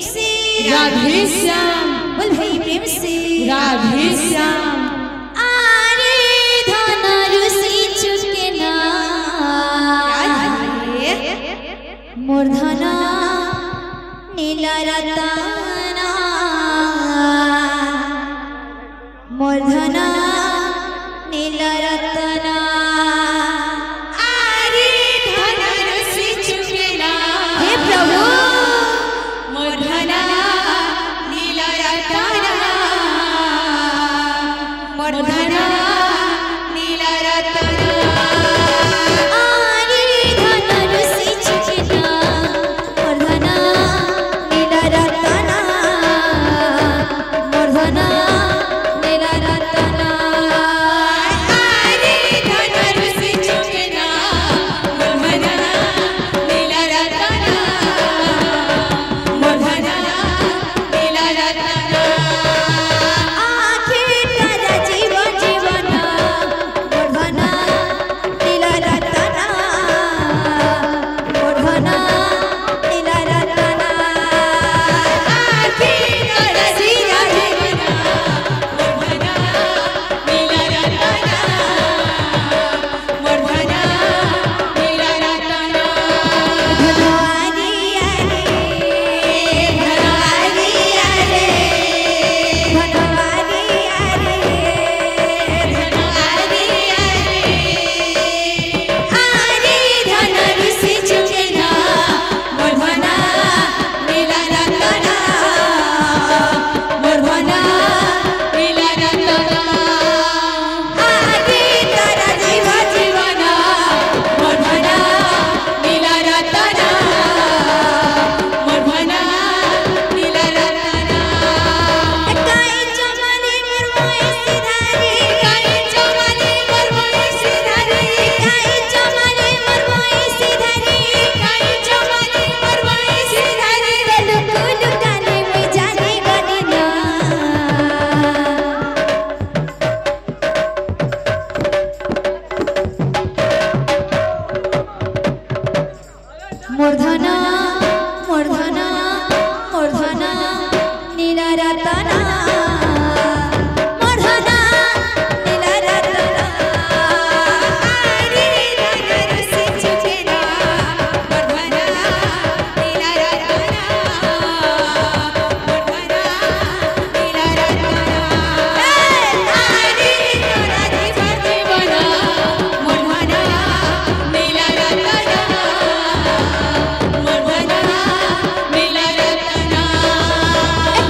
से राधे श्याम बोल भाई प्रेम से राधे श्याम आरे धन रुसी चुके ना मूर्धना नीला रतना मूर्धना नीला रतना आरे धन रुसी चुके ना हे प्रभु मूर्धना नीला रतना मूर्धना नीला रतना आरे धन रुसी चुके ना मूर्धना नीला रतना मूर्धना नीला रतना आरे धन रुसी चुके ना मूर्धना नीला रतना मूर्धना नीला रतना आखे तारा जीव जीवन मूर्धना नीला रतना मूर्धना नीला रतना आखे तारा जीव जीवन मूर्धना नीला रतना मूर्धना नीला रतना धनवारी आरे धनवारी आरे धनवारी आरे धनवारी आरे धन रुसी चुके ना मूर्धना नीला रतना मूर्धना नीला रतना आरे तारा जीव जीवन मूर्धना नीला रतना मूर्धना नीला रतना काई चमले मरवाए सिधारी काई चमले मरवाए सिधारी काई चमले मरवाए सिधारी काई चमले मरवाए सिधारी लुकुल काने में जाने गली ना मूर्धना मूर्धना मूर्धना नीला रतना मूर्धना नीला रतना आरे धन रुसी चुके ना मूर्धना नीला रतना मूर्धना नीला रतना आरे तारा जीव जीवन मूर्धना नीला रतना मूर्धना नीला रतना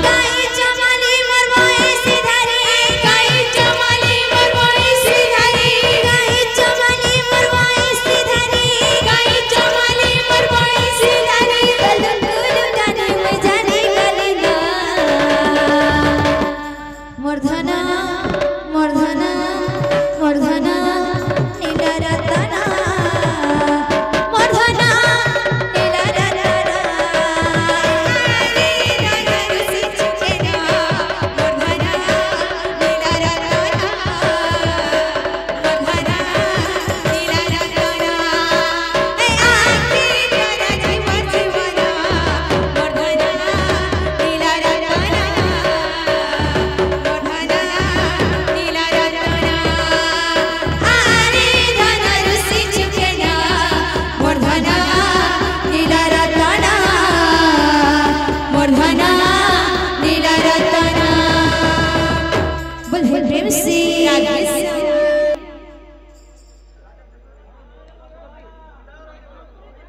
काई चमले मरवाए सिधारी काई चमले मरवाए सिधारी काई चमले मरवाए सिधारी काई चमले मरवाए सिधारी लुकुल काने में जाने गली ना मूर्धना मूर्धना मूर्धना नीला रतना मूर्धना नीला रतना आरे धन रुसी चुके ना मूर्धना नीला रतना मूर्धना नीला रतना आखे तारा जीव जीवन मूर्धना नीला रतना मूर्धना नीला रतना आरे धन रुसी चुके ना मूर्धना नीला रतना मूर्धना नीला रतना बोल हे प्रेम से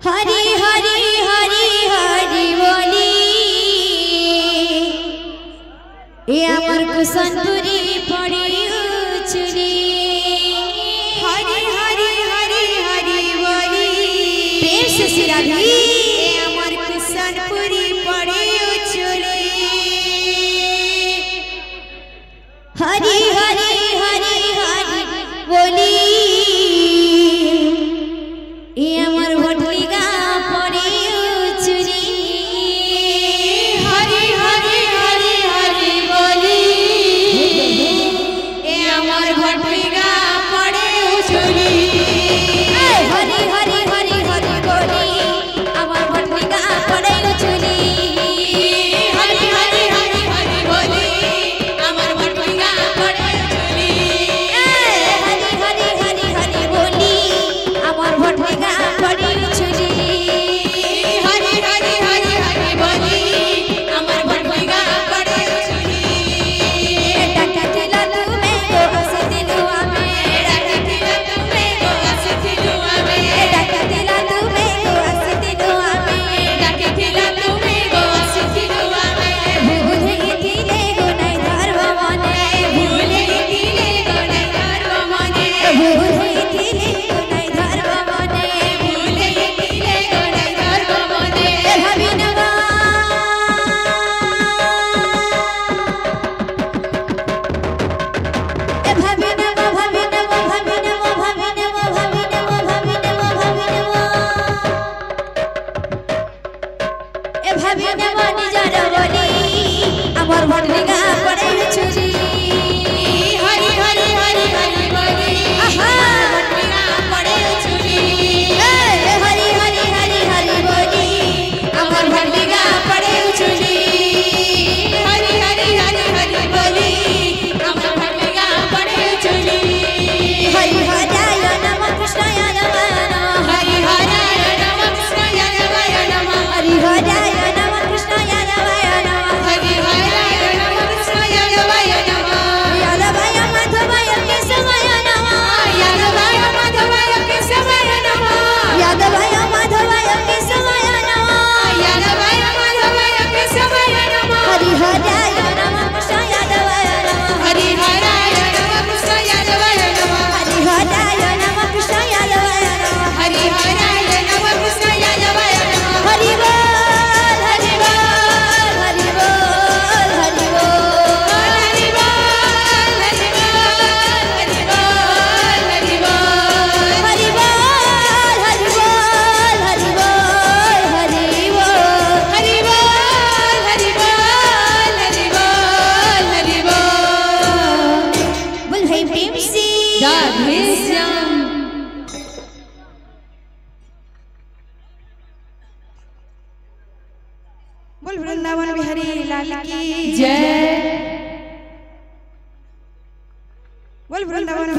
हरी हरी हरी हरी बोली ए अमर कुसनपुरी पड़ी उचली हरी हरी हरी हरी बोली प्रेम से सिराधी अमर कुसनपुरी पड़ी उचली हरी हरी हरी हरी बोली ए अमर भटलिगा पड़ी उचली हरी हरी हरी हरी बोली ए अमर भट बोल वृंदावन बिहारी लाल की जय। बोल वृंदावन